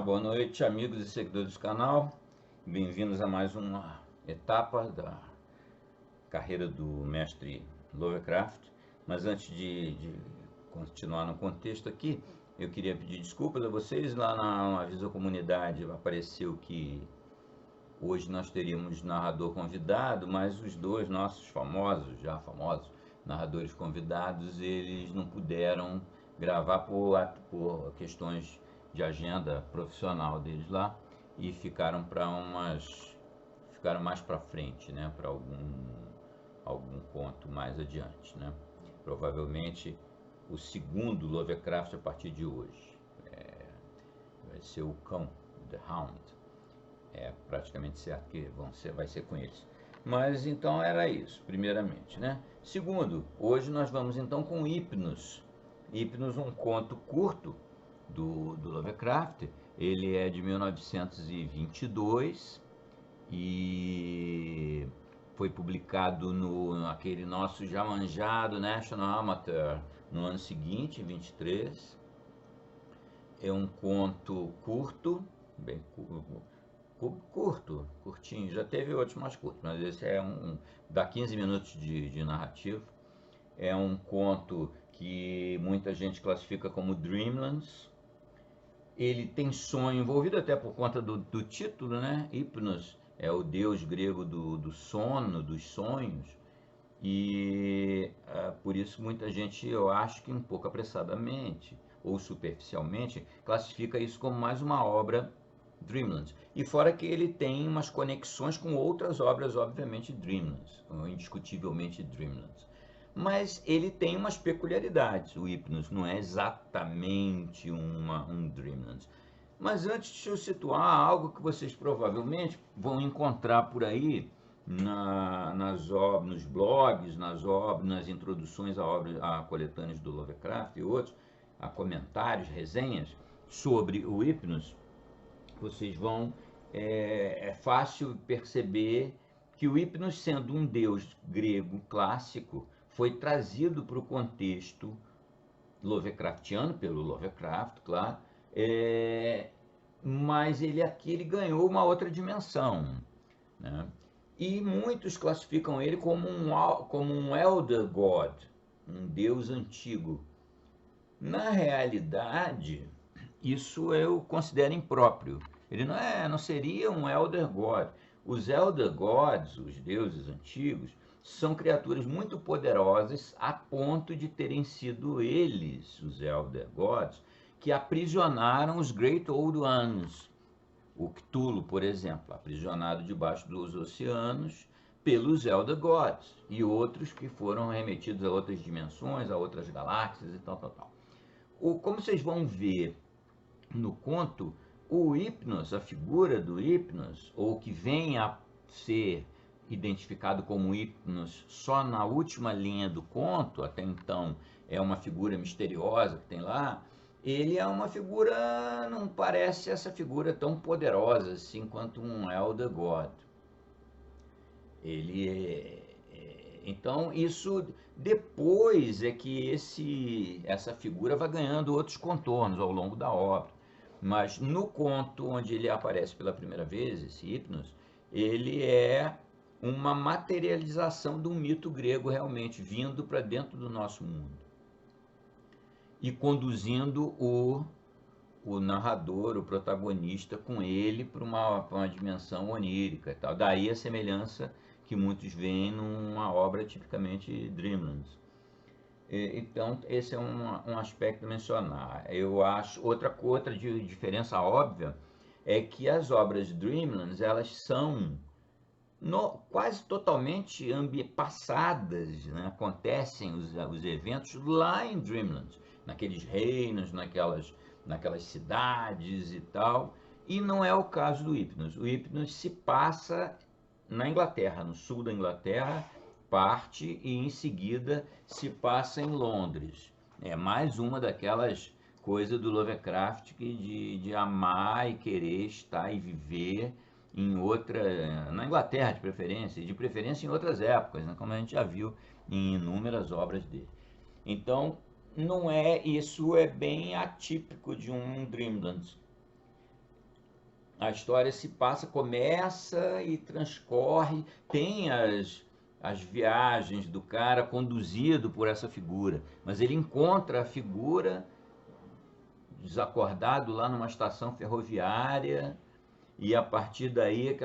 Boa noite, amigos e seguidores do canal. Bem-vindos a mais uma etapa da carreira do mestre Lovecraft. Mas antes de continuar no contexto aqui, eu queria pedir desculpas a vocês. Lá na Aviso à Comunidade apareceu que hoje nós teríamos narrador convidado, mas os dois nossos já famosos, narradores convidados, eles não puderam gravar por questões de agenda profissional deles lá e ficaram mais para frente, né, para algum conto mais adiante, né? Provavelmente o segundo Lovecraft a partir de hoje vai ser o Cão, The Hound. É praticamente certo que vai ser com eles. Mas então era isso, primeiramente, né? Segundo, hoje nós vamos então com Hypnos. Hypnos, um conto curto do Lovecraft. Ele é de 1922 e foi publicado naquele nosso já manjado National Amateur no ano seguinte, 23. É um conto curto, bem curtinho. Já teve outros mais curtos, mas esse dá 15 minutos de narrativa. É um conto que muita gente classifica como Dreamlands. Ele tem sonho envolvido, até por conta do título, né? Hypnos é o deus grego do sono, dos sonhos. E por isso muita gente, eu acho que um pouco apressadamente ou superficialmente, classifica isso como mais uma obra Dreamlands. E fora que ele tem umas conexões com outras obras, obviamente Dreamlands, indiscutivelmente Dreamlands. Mas ele tem umas peculiaridades. O Hypnos não é exatamente um Dreamlands. Mas antes, deixa eu situar algo que vocês provavelmente vão encontrar por aí nos blogs, nas introduções a coletâneas do Lovecraft e outros, a comentários, resenhas sobre o Hypnos. Vocês vão é fácil perceber que o Hypnos, sendo um deus grego clássico, foi trazido para o contexto Lovecraftiano pelo Lovecraft, claro, mas ele ganhou uma outra dimensão, né? E muitos classificam ele como um Elder God, um deus antigo. Na realidade, isso eu considero impróprio. Ele não seria um Elder God. Os Elder Gods, os deuses antigos, são criaturas muito poderosas a ponto de terem sido eles, os Elder Gods, que aprisionaram os Great Old Ones. O Cthulhu, por exemplo, aprisionado debaixo dos oceanos pelos Elder Gods e outros que foram remetidos a outras dimensões, a outras galáxias e tal. Como vocês vão ver no conto, o Hypnos, a figura do Hypnos, ou que vem a ser identificado como Hypnos só na última linha do conto, até então é uma figura misteriosa que tem lá, ele é uma figura, não parece essa figura tão poderosa assim quanto um Elder God. Então isso depois é que essa figura vai ganhando outros contornos ao longo da obra. Mas no conto onde ele aparece pela primeira vez, esse Hypnos, ele é uma materialização de um mito grego realmente vindo para dentro do nosso mundo e conduzindo o narrador, o protagonista, com ele para uma dimensão onírica e tal. Daí a semelhança que muitos veem numa obra tipicamente Dreamlands. Então, esse é um aspecto a mencionar. Eu acho, outra diferença óbvia é que as obras Dreamlands, elas são quase totalmente passadas, né? Acontecem os eventos lá em Dreamlands, naqueles reinos, naquelas cidades e tal, e não é o caso do Hypnos. O Hypnos se passa na Inglaterra, no sul da Inglaterra, parte e em seguida se passa em Londres. É mais uma daquelas coisas do Lovecraft de amar e querer estar e viver na Inglaterra de preferência em outras épocas, né, como a gente já viu em inúmeras obras dele. Então, isso é bem atípico de um Dreamlands. a história se passa, começa e transcorre, tem as viagens do cara conduzido por essa figura, mas ele encontra a figura desacordado lá numa estação ferroviária e a partir daí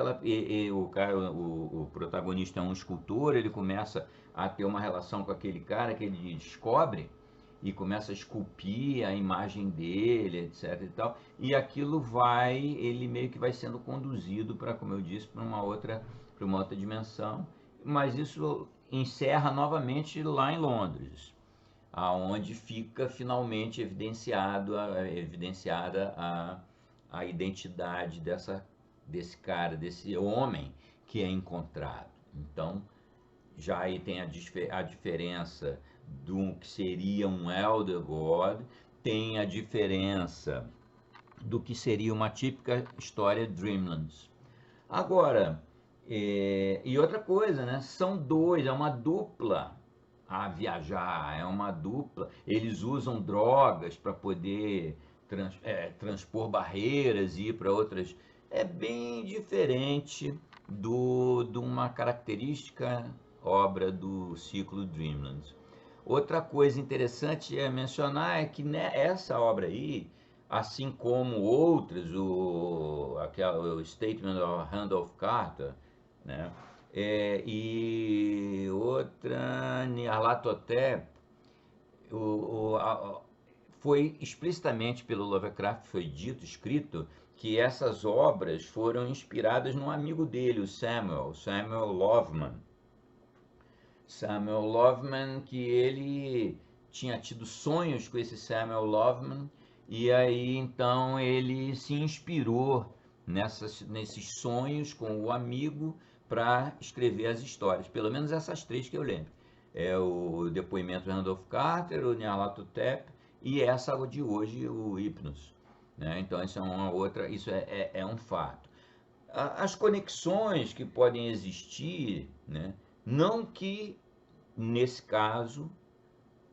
o cara, o protagonista é um escultor, ele começa a ter uma relação com aquele cara que ele descobre e começa a esculpir a imagem dele, etc e tal, e aquilo ele meio que vai sendo conduzido para, como eu disse, para uma outra dimensão, mas isso encerra novamente lá em Londres, aonde fica finalmente evidenciada a identidade desse cara, desse homem que é encontrado. Então, já aí tem a diferença do que seria um Elder God, tem a diferença do que seria uma típica história Dreamlands. Agora, e outra coisa, né? São dois, é uma dupla a viajar, é uma dupla. Eles usam drogas para poder transpor barreiras e ir para outras. É bem diferente de uma característica obra do ciclo Dreamlands. Outra coisa interessante a mencionar é que essa obra aí, assim como outras, o Statement of Randolph Carter, né? E outra, Nyarlathotep, foi explicitamente pelo Lovecraft, foi dito, escrito, que essas obras foram inspiradas num amigo dele, o Samuel Loveman. Samuel Loveman, que ele tinha tido sonhos com esse Samuel Loveman, e aí então ele se inspirou nesses sonhos com o amigo para escrever as histórias, pelo menos essas três que eu lembro. É o depoimento de Randolph Carter, o Nyarlathotep e essa de hoje, o Hypnos. Né? Então isso é uma outra, isso é um fato. As conexões que podem existir, né? Não que nesse caso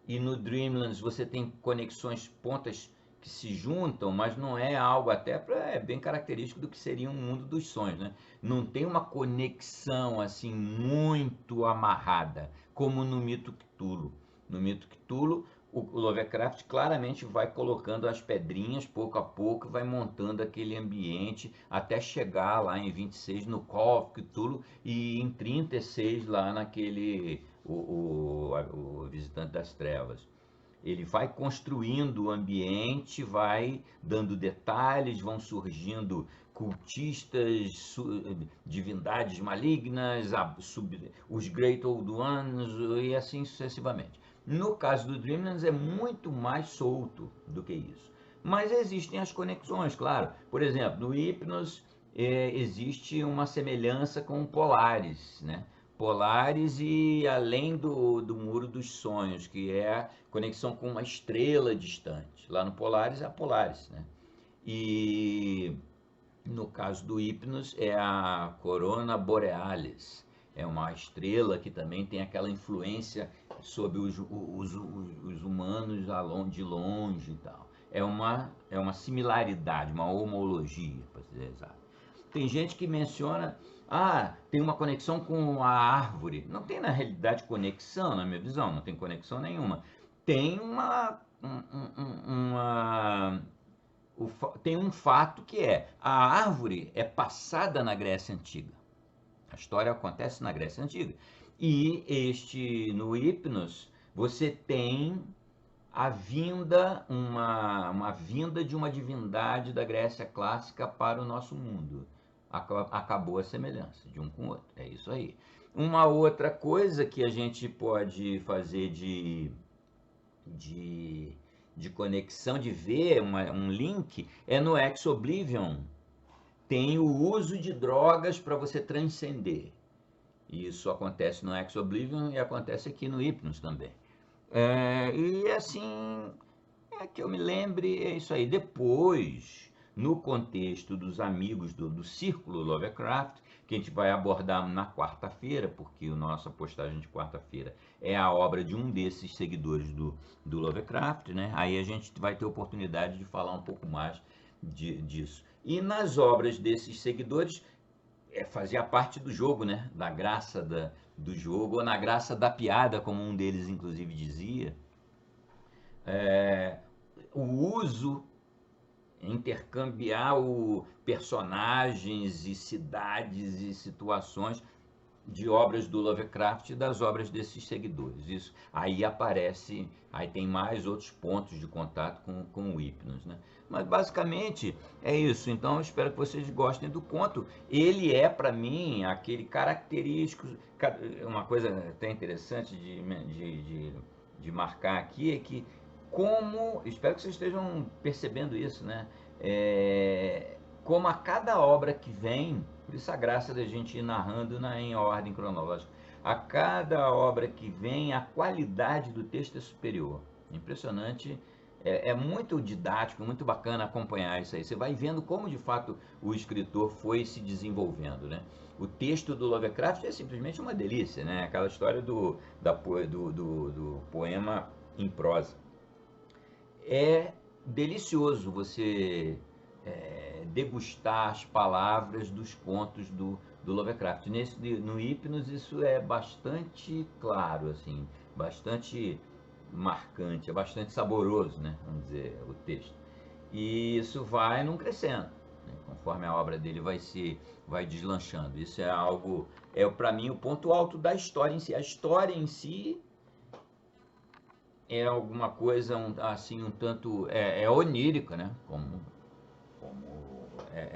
e no Dreamlands você tem conexões, pontas que se juntam, mas não é algo é bem característico do que seria um mundo dos sonhos, né? Não tem uma conexão assim muito amarrada, como no mito Cthulhu. No mito Cthulhu, o Lovecraft claramente vai colocando as pedrinhas pouco a pouco, vai montando aquele ambiente até chegar lá em 26 no Call of Cthulhu e em 36 lá naquele o Visitante das Trevas. Ele vai construindo o ambiente, vai dando detalhes, vão surgindo cultistas, divindades malignas, os Great Old Ones e assim sucessivamente. No caso do Dreamlands é muito mais solto do que isso. Mas existem as conexões, claro. Por exemplo, no Hypnos existe uma semelhança com o Polaris, né? Polaris e além do Muro dos Sonhos, que é a conexão com uma estrela distante. Lá no Polaris é a Polaris, né? E no caso do Hypnos é a Corona Borealis. É uma estrela que também tem aquela influência sobre os humanos de longe e tal. É uma similaridade, uma homologia, para ser exato. Tem gente que menciona, tem uma conexão com a árvore. Não tem na realidade conexão, na minha visão, não tem conexão nenhuma. Tem tem um fato que a árvore é passada na Grécia Antiga. A história acontece na Grécia Antiga. E no Hypnos, você tem uma vinda de uma divindade da Grécia clássica para o nosso mundo. Acabou a semelhança de um com o outro. É isso aí. Uma outra coisa que a gente pode fazer de conexão, de ver um link, é no Ex Oblivion. Tem o uso de drogas para você transcender. Isso acontece no Ex Oblivion e acontece aqui no Hypnos também. E assim, que eu me lembre, é isso aí. Depois, no contexto dos amigos do Círculo Lovecraft, que a gente vai abordar na quarta-feira, porque a nossa postagem de quarta-feira é a obra de um desses seguidores do Lovecraft, né? Aí a gente vai ter oportunidade de falar um pouco mais disso. E nas obras desses seguidores, fazia parte do jogo, né? Da graça do jogo, ou na graça da piada, como um deles inclusive dizia, o uso, intercambiar personagens e cidades e situações de obras do Lovecraft e das obras desses seguidores. Isso aí aparece, aí tem mais outros pontos de contato com o Hypnos, né? Mas basicamente é isso. Então eu espero que vocês gostem do conto. Ele é para mim aquele característico, uma coisa até interessante de marcar aqui é que como, espero que vocês estejam percebendo isso, né? Como a cada obra que vem, por isso a graça da gente ir narrando em ordem cronológica, a cada obra que vem, a qualidade do texto é superior. Impressionante, muito didático, muito bacana acompanhar isso aí. Você vai vendo como de fato o escritor foi se desenvolvendo, né? O texto do Lovecraft é simplesmente uma delícia, né? Aquela história do poema em prosa. É delicioso você degustar as palavras dos contos do Lovecraft. No Hypnos isso é bastante claro, assim, bastante marcante, é bastante saboroso, né? Vamos dizer, o texto. E isso vai num crescendo, né? Conforme a obra dele vai deslanchando. Isso é algo, para mim o ponto alto da história em si. A história em si é alguma coisa assim um tanto onírica, né? Como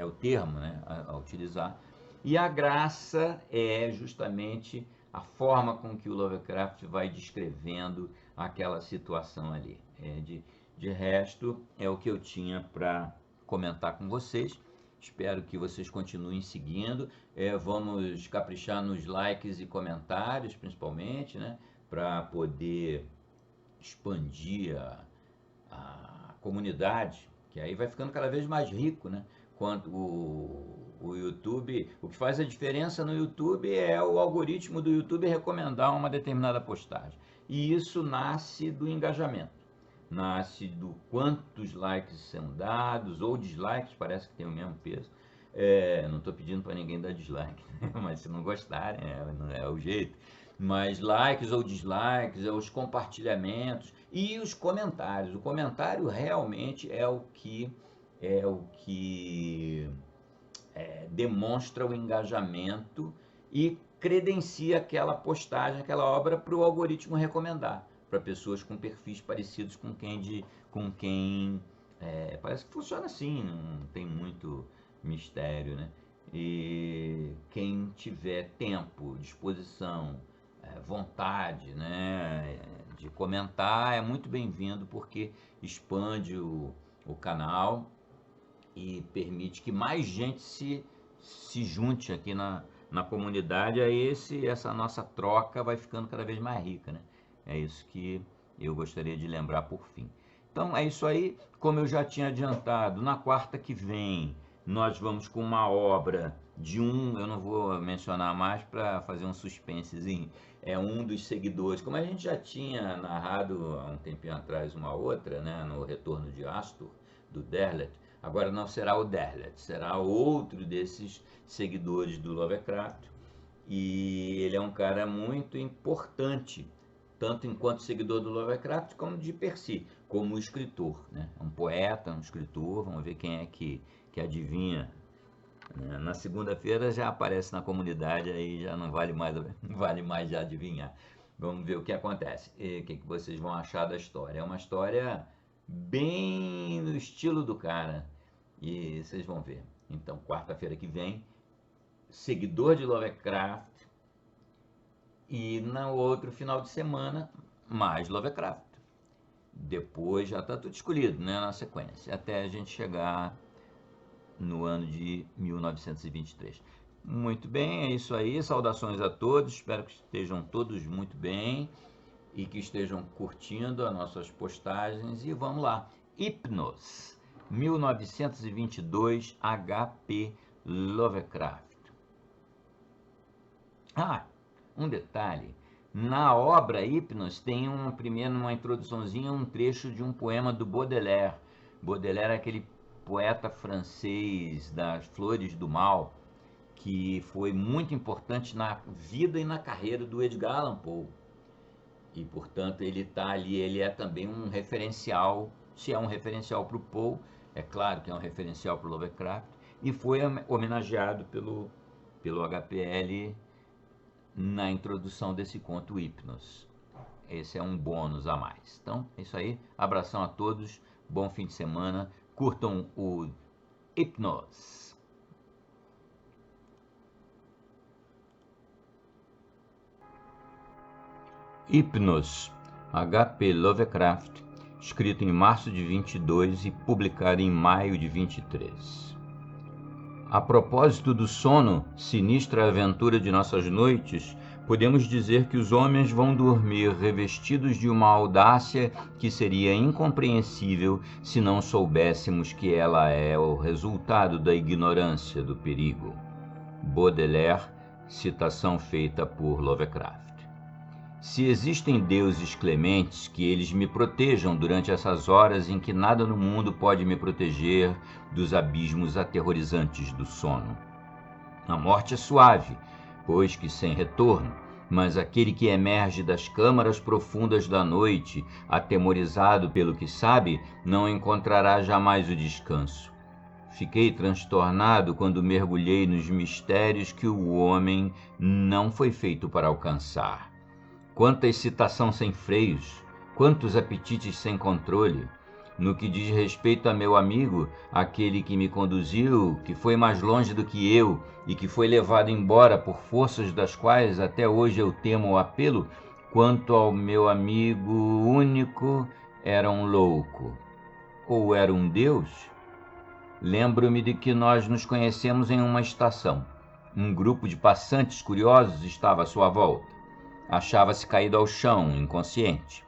o termo, né? A utilizar. E a graça é justamente a forma com que o Lovecraft vai descrevendo aquela situação ali. De resto, é o que eu tinha para comentar com vocês. Espero que vocês continuem seguindo. Vamos caprichar nos likes e comentários, principalmente, né? Para poder expandir a comunidade, que aí vai ficando cada vez mais rico, né? Quanto o YouTube, o que faz a diferença no YouTube é o algoritmo do YouTube recomendar uma determinada postagem. E isso nasce do engajamento, nasce do quantos likes são dados ou dislikes, parece que tem o mesmo peso. Não estou pedindo para ninguém dar dislike, né? Mas se não gostarem, não é o jeito. Mas likes ou dislikes, os compartilhamentos e os comentários. O comentário realmente é o que demonstra o engajamento e credencia aquela postagem, aquela obra para o algoritmo recomendar para pessoas com perfis parecidos com quem parece que funciona assim, não tem muito mistério, né? E quem tiver tempo, disposição, vontade, né, de comentar é muito bem-vindo porque expande o canal e permite que mais gente se junte aqui na comunidade. Aí essa nossa troca vai ficando cada vez mais rica, né? É isso que eu gostaria de lembrar por fim. Então é isso aí, como eu já tinha adiantado, na quarta que vem nós vamos com uma obra eu não vou mencionar mais para fazer um suspensezinho, é um dos seguidores, como a gente já tinha narrado há um tempinho atrás uma outra, né, no Retorno de Astor, do Derlet. Agora não será o Derlet, será outro desses seguidores do Lovecraft. E ele é um cara muito importante, tanto enquanto seguidor do Lovecraft como de Percy, como escritor, né? Um poeta, um escritor, vamos ver quem é que adivinha. Na segunda-feira já aparece na comunidade, aí já não vale mais, não vale mais já adivinhar. Vamos ver o que acontece, e o que vocês vão achar da história. É uma história bem no estilo do cara, e vocês vão ver. Então, quarta-feira que vem, seguidor de Lovecraft, e no outro final de semana, mais Lovecraft. Depois já está tudo escolhido, né, na sequência, até a gente chegar no ano de 1923. Muito bem, é isso aí. Saudações a todos. Espero que estejam todos muito bem e que estejam curtindo as nossas postagens. E vamos lá. Hypnos, 1922, H.P. Lovecraft. Um detalhe. Na obra Hypnos tem primeiro uma introduçãozinha, um trecho de um poema do Baudelaire. Baudelaire é aquele poeta francês das Flores do Mal, que foi muito importante na vida e na carreira do Edgar Allan Poe. E, portanto, ele está ali, ele é também um referencial, se é um referencial para o Poe, é claro que é um referencial para o Lovecraft, e foi homenageado pelo HPL na introdução desse conto Hypnos. Esse é um bônus a mais. Então, é isso aí. Abração a todos, bom fim de semana, curtam o Hypnos. Hypnos, H.P. Lovecraft, escrito em março de 22 e publicado em maio de 23. A propósito do sono, sinistra aventura de nossas noites, podemos dizer que os homens vão dormir revestidos de uma audácia que seria incompreensível se não soubéssemos que ela é o resultado da ignorância do perigo. Baudelaire, citação feita por Lovecraft. Se existem deuses clementes, que eles me protejam durante essas horas em que nada no mundo pode me proteger dos abismos aterrorizantes do sono. A morte é suave, pois que sem retorno, mas aquele que emerge das câmaras profundas da noite, atemorizado pelo que sabe, não encontrará jamais o descanso. Fiquei transtornado quando mergulhei nos mistérios que o homem não foi feito para alcançar. Quanta excitação sem freios, quantos apetites sem controle. No que diz respeito a meu amigo, aquele que me conduziu, que foi mais longe do que eu e que foi levado embora por forças das quais até hoje eu temo o apelo, quanto ao meu amigo único, era um louco. Ou era um deus? Lembro-me de que nós nos conhecemos em uma estação. Um grupo de passantes curiosos estava à sua volta. Achava-se caído ao chão, inconsciente.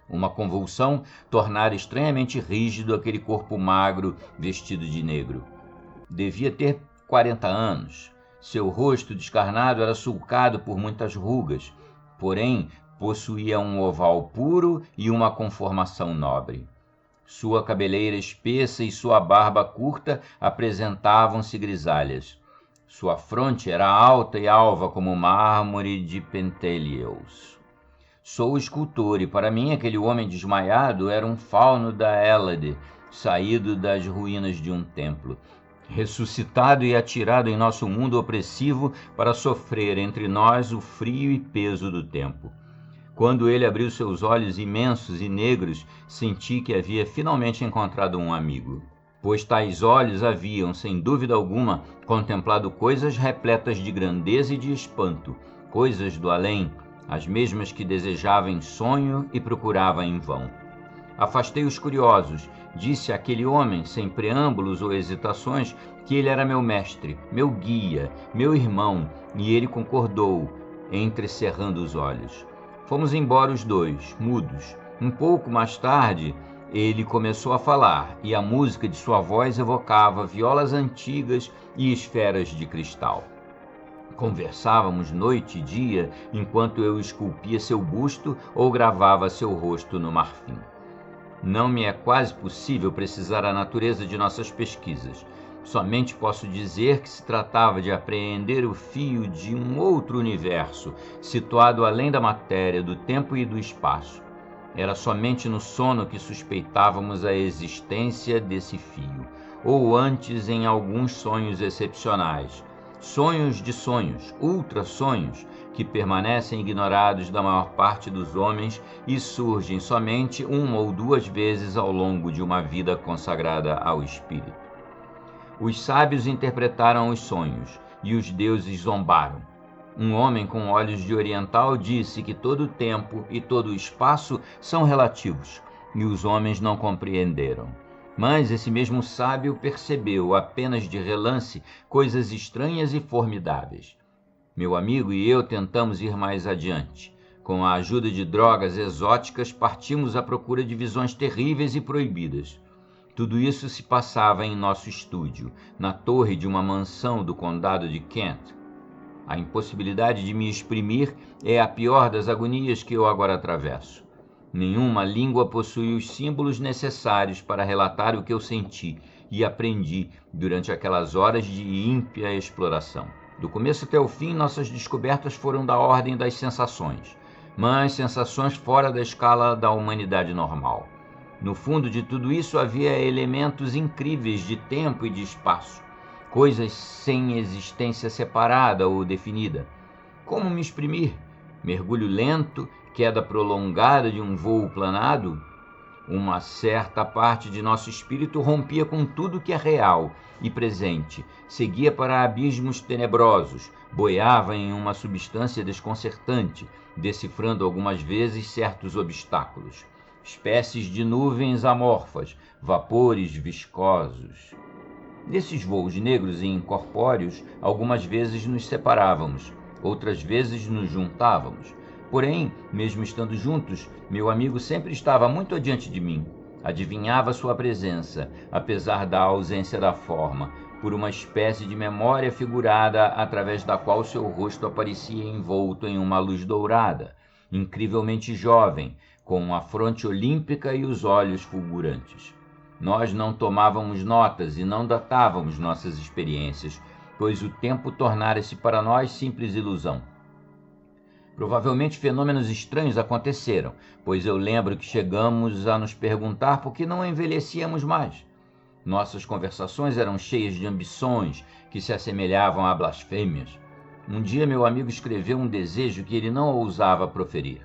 Uma convulsão tornara estranhamente rígido aquele corpo magro, vestido de negro. Devia ter 40 anos. Seu rosto descarnado era sulcado por muitas rugas, porém possuía um oval puro e uma conformação nobre. Sua cabeleira espessa e sua barba curta apresentavam-se grisalhas. Sua fronte era alta e alva como mármore de Pentélios. Sou escultor e para mim aquele homem desmaiado era um fauno da Hélade, saído das ruínas de um templo, ressuscitado e atirado em nosso mundo opressivo para sofrer entre nós o frio e peso do tempo. Quando ele abriu seus olhos imensos e negros, senti que havia finalmente encontrado um amigo. Pois tais olhos haviam, sem dúvida alguma, contemplado coisas repletas de grandeza e de espanto, coisas do além, as mesmas que desejava em sonho e procurava em vão. Afastei os curiosos, disse àquele homem, sem preâmbulos ou hesitações, que ele era meu mestre, meu guia, meu irmão, e ele concordou, entrecerrando os olhos. Fomos embora os dois, mudos. Um pouco mais tarde, ele começou a falar, e a música de sua voz evocava violas antigas e esferas de cristal. Conversávamos noite e dia, enquanto eu esculpia seu busto ou gravava seu rosto no marfim. Não me é quase possível precisar a natureza de nossas pesquisas. Somente posso dizer que se tratava de apreender o fio de um outro universo, situado além da matéria, do tempo e do espaço. Era somente no sono que suspeitávamos a existência desse fio, ou antes em alguns sonhos excepcionais. Sonhos de sonhos, ultra-sonhos, que permanecem ignorados da maior parte dos homens e surgem somente uma ou duas vezes ao longo de uma vida consagrada ao espírito. Os sábios interpretaram os sonhos, e os deuses zombaram. Um homem com olhos de oriental disse que todo o tempo e todo o espaço são relativos, e os homens não compreenderam. Mas esse mesmo sábio percebeu, apenas de relance, coisas estranhas e formidáveis. Meu amigo e eu tentamos ir mais adiante. Com a ajuda de drogas exóticas, partimos à procura de visões terríveis e proibidas. Tudo isso se passava em nosso estúdio, na torre de uma mansão do condado de Kent. A impossibilidade de me exprimir é a pior das agonias que eu agora atravesso. Nenhuma língua possui os símbolos necessários para relatar o que eu senti, e aprendi durante aquelas horas de ímpia exploração. Do começo até o fim, nossas descobertas foram da ordem das sensações, mas sensações fora da escala da humanidade normal. No fundo de tudo isso havia elementos incríveis de tempo e de espaço, coisas sem existência separada ou definida. Como me exprimir? Mergulho lento, queda prolongada de um voo planado? Uma certa parte de nosso espírito rompia com tudo que é real e presente, seguia para abismos tenebrosos, boiava em uma substância desconcertante, decifrando algumas vezes certos obstáculos. Espécies de nuvens amorfas, vapores viscosos. Nesses voos negros e incorpóreos, algumas vezes nos separávamos, outras vezes nos juntávamos. Porém, mesmo estando juntos, meu amigo sempre estava muito adiante de mim. Adivinhava sua presença, apesar da ausência da forma, por uma espécie de memória figurada através da qual seu rosto aparecia envolto em uma luz dourada, incrivelmente jovem, com a fronte olímpica e os olhos fulgurantes. Nós não tomávamos notas e não datávamos nossas experiências, pois o tempo tornara-se para nós simples ilusão. Provavelmente fenômenos estranhos aconteceram, pois eu lembro que chegamos a nos perguntar por que não envelhecíamos mais. Nossas conversações eram cheias de ambições que se assemelhavam a blasfêmias. Um dia meu amigo escreveu um desejo que ele não ousava proferir.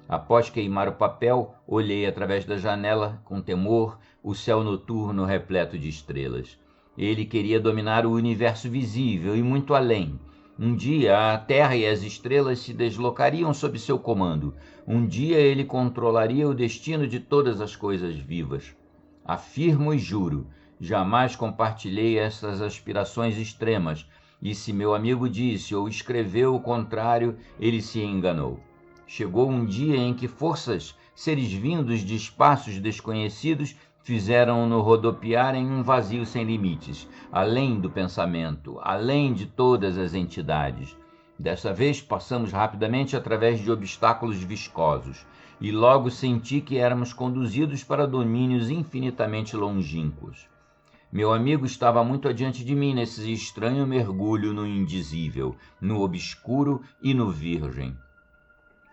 Após queimar o papel, olhei através da janela, com temor, o céu noturno repleto de estrelas. Ele queria dominar o universo visível e muito além. Um dia a Terra e as estrelas se deslocariam sob seu comando. Um dia ele controlaria o destino de todas as coisas vivas. Afirmo e juro, jamais compartilhei essas aspirações extremas, e se meu amigo disse ou escreveu o contrário, ele se enganou. Chegou um dia em que forças, seres vindos de espaços desconhecidos, fizeram-no rodopiar em um vazio sem limites, além do pensamento, além de todas as entidades. Dessa vez passamos rapidamente através de obstáculos viscosos, e logo senti que éramos conduzidos para domínios infinitamente longínquos. Meu amigo estava muito adiante de mim nesse estranho mergulho no indizível, no obscuro e no virgem.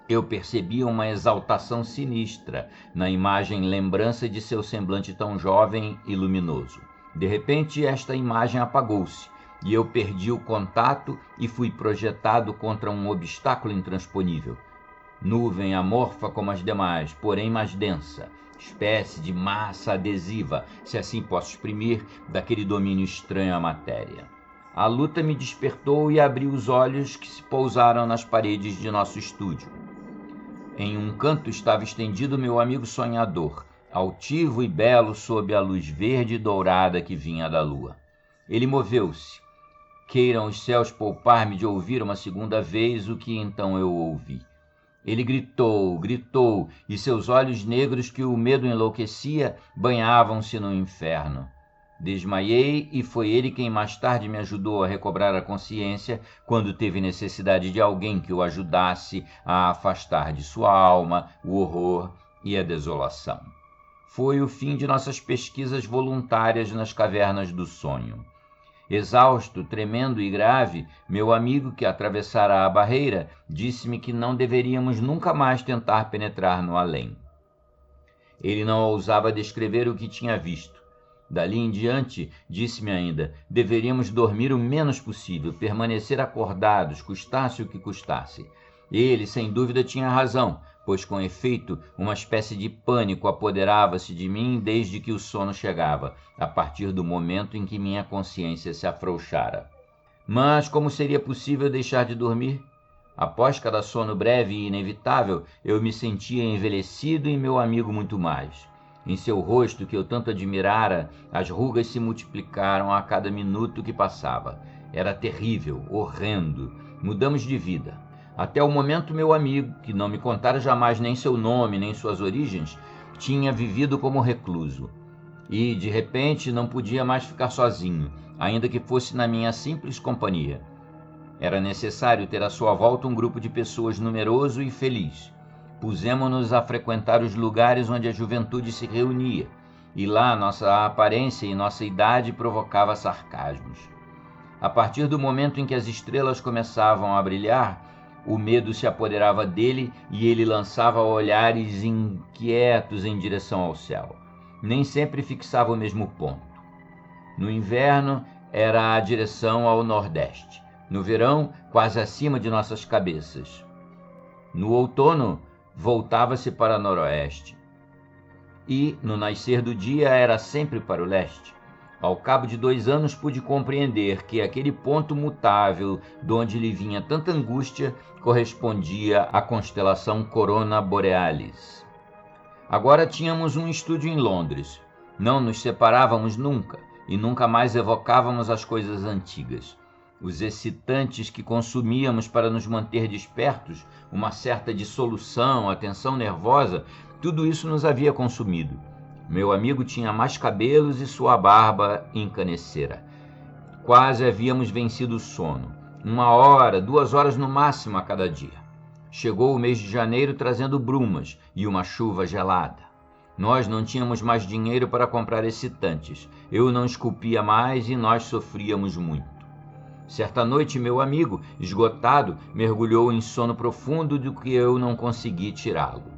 Eu percebia uma exaltação sinistra na imagem lembrança de seu semblante tão jovem e luminoso. De repente, esta imagem apagou-se, e eu perdi o contato e fui projetado contra um obstáculo intransponível. Nuvem amorfa como as demais, porém mais densa, espécie de massa adesiva, se assim posso exprimir, daquele domínio estranho à matéria. A luta me despertou e abri os olhos que se pousaram nas paredes de nosso estúdio. Em um canto estava estendido meu amigo sonhador, altivo e belo sob a luz verde e dourada que vinha da lua. Ele moveu-se. Queiram os céus poupar-me de ouvir uma segunda vez o que então eu ouvi. Ele gritou, e seus olhos negros que o medo enlouquecia banhavam-se no inferno. Desmaiei e foi ele quem mais tarde me ajudou a recobrar a consciência quando teve necessidade de alguém que o ajudasse a afastar de sua alma o horror e a desolação. Foi o fim de nossas pesquisas voluntárias nas cavernas do sonho. Exausto, tremendo e grave, meu amigo que atravessara a barreira disse-me que não deveríamos nunca mais tentar penetrar no além. Ele não ousava descrever o que tinha visto. Dali em diante, disse-me ainda, deveríamos dormir o menos possível, permanecer acordados, custasse o que custasse. Ele, sem dúvida, tinha razão, pois, com efeito, uma espécie de pânico apoderava-se de mim desde que o sono chegava, a partir do momento em que minha consciência se afrouxara. Mas como seria possível deixar de dormir? Após cada sono breve e inevitável, eu me sentia envelhecido e meu amigo muito mais. Em seu rosto, que eu tanto admirara, as rugas se multiplicaram a cada minuto que passava. Era terrível, horrendo. Mudamos de vida. Até o momento, meu amigo, que não me contara jamais nem seu nome, nem suas origens, tinha vivido como recluso. E, de repente, não podia mais ficar sozinho, ainda que fosse na minha simples companhia. Era necessário ter à sua volta um grupo de pessoas numeroso e feliz. Pusemo-nos a frequentar os lugares onde a juventude se reunia. e lá nossa aparência e nossa idade provocava sarcasmos. A partir do momento em que as estrelas começavam a brilhar, o medo se apoderava dele e ele lançava olhares inquietos em direção ao céu. Nem sempre fixava o mesmo ponto. No inverno, era a direção ao nordeste. No verão, quase acima de nossas cabeças. No outono, voltava-se para noroeste. E, no nascer do dia, era sempre para o leste. Ao cabo de 2 anos pude compreender que aquele ponto mutável de onde lhe vinha tanta angústia correspondia à constelação Corona Borealis. Agora tínhamos um estúdio em Londres. Não nos separávamos nunca e nunca mais evocávamos as coisas antigas. Os excitantes que consumíamos para nos manter despertos, uma certa dissolução, a tensão nervosa, tudo isso nos havia consumido. Meu amigo tinha mais cabelos e sua barba encanecera. Quase havíamos vencido o sono. 1 hora, 2 horas no máximo a cada dia. Chegou o mês de janeiro trazendo brumas e uma chuva gelada. Nós não tínhamos mais dinheiro para comprar excitantes. Eu não esculpia mais e nós sofríamos muito. Certa noite, meu amigo, esgotado, mergulhou em sono profundo do que eu não consegui tirá-lo.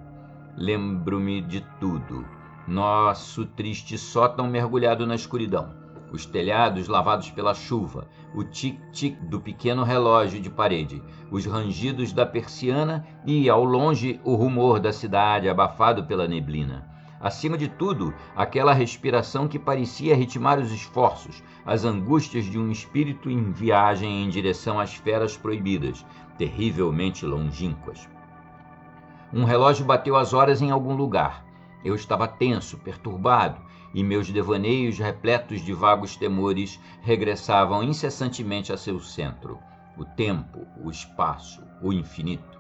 Lembro-me de tudo. Nosso triste sótão mergulhado na escuridão, os telhados lavados pela chuva, o tic-tic do pequeno relógio de parede, os rangidos da persiana e, ao longe, o rumor da cidade abafado pela neblina. Acima de tudo, aquela respiração que parecia ritmar os esforços, as angústias de um espírito em viagem em direção às feras proibidas, terrivelmente longínquas. Um relógio bateu as horas em algum lugar. Eu estava tenso, perturbado, e meus devaneios repletos de vagos temores regressavam incessantemente a seu centro. O tempo, o espaço, o infinito.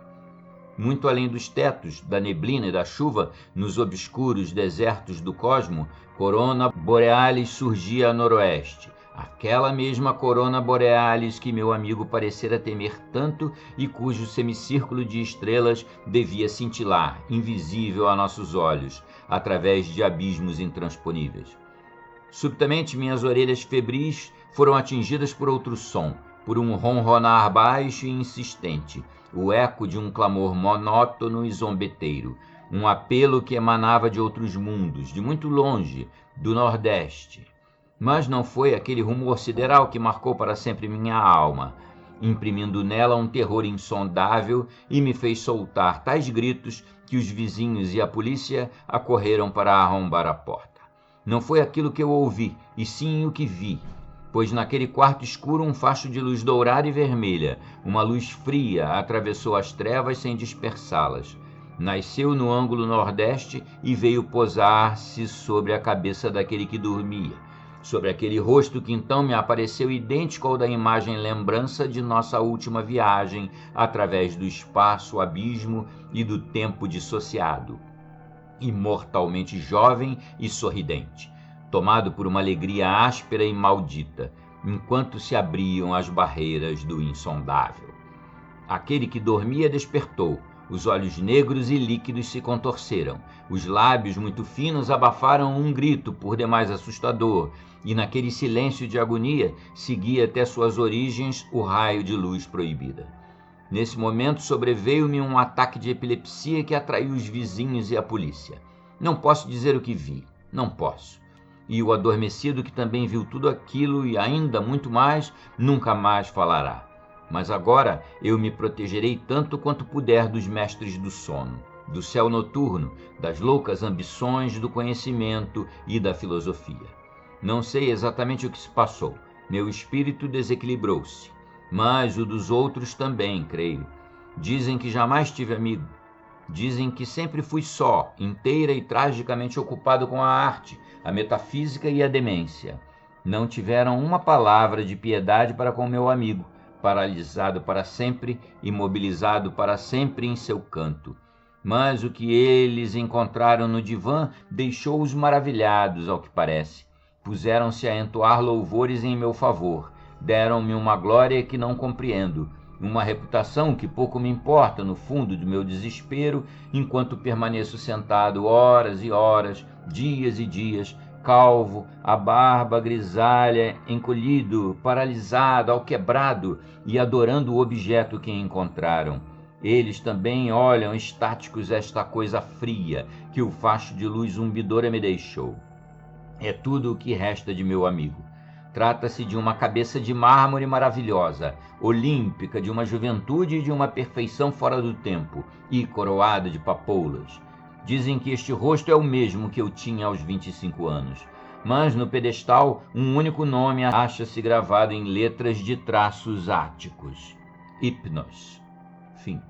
Muito além dos tetos, da neblina e da chuva, nos obscuros desertos do cosmo, Corona Borealis surgia a noroeste. Aquela mesma Corona Borealis que meu amigo parecera temer tanto e cujo semicírculo de estrelas devia cintilar, invisível a nossos olhos, através de abismos intransponíveis. Subitamente minhas orelhas febris foram atingidas por outro som, por um ronronar baixo e insistente, o eco de um clamor monótono e zombeteiro, um apelo que emanava de outros mundos, de muito longe, do Nordeste. Mas não foi aquele rumor sideral que marcou para sempre minha alma, imprimindo nela um terror insondável e me fez soltar tais gritos que os vizinhos e a polícia acorreram para arrombar a porta. Não foi aquilo que eu ouvi, e sim o que vi, pois naquele quarto escuro um facho de luz dourada e vermelha, uma luz fria, atravessou as trevas sem dispersá-las. Nasceu no ângulo nordeste e veio posar-se sobre a cabeça daquele que dormia, sobre aquele rosto que então me apareceu idêntico ao da imagem lembrança de nossa última viagem através do espaço, abismo e do tempo dissociado. Imortalmente jovem e sorridente, tomado por uma alegria áspera e maldita, enquanto se abriam as barreiras do insondável. Aquele que dormia despertou, os olhos negros e líquidos se contorceram, os lábios muito finos abafaram um grito por demais assustador, e naquele silêncio de agonia seguia até suas origens o raio de luz proibida. Nesse momento sobreveio-me um ataque de epilepsia que atraiu os vizinhos e a polícia. Não posso dizer o que vi, não posso. E o adormecido que também viu tudo aquilo e ainda muito mais, nunca mais falará. Mas agora eu me protegerei tanto quanto puder dos mestres do sono, do céu noturno, das loucas ambições do conhecimento e da filosofia. Não sei exatamente o que se passou. Meu espírito desequilibrou-se, mas o dos outros também, creio. Dizem que jamais tive amigo. Dizem que sempre fui só, inteira e tragicamente ocupado com a arte, a metafísica e a demência. Não tiveram uma palavra de piedade para com meu amigo, paralisado para sempre, imobilizado para sempre em seu canto. Mas o que eles encontraram no divã deixou-os maravilhados, ao que parece. Puseram-se a entoar louvores em meu favor, deram-me uma glória que não compreendo, uma reputação que pouco me importa no fundo do meu desespero, enquanto permaneço sentado horas e horas, dias e dias, calvo, a barba grisalha, encolhido, paralisado, alquebrado e adorando o objeto que encontraram. Eles também olham estáticos esta coisa fria que o facho de luz zumbidora me deixou. É tudo o que resta de meu amigo. Trata-se de uma cabeça de mármore maravilhosa, olímpica, de uma juventude e de uma perfeição fora do tempo, e coroada de papoulas. Dizem que este rosto é o mesmo que eu tinha aos 25 anos. Mas no pedestal, um único nome acha-se gravado em letras de traços áticos. Hypnos. Fim.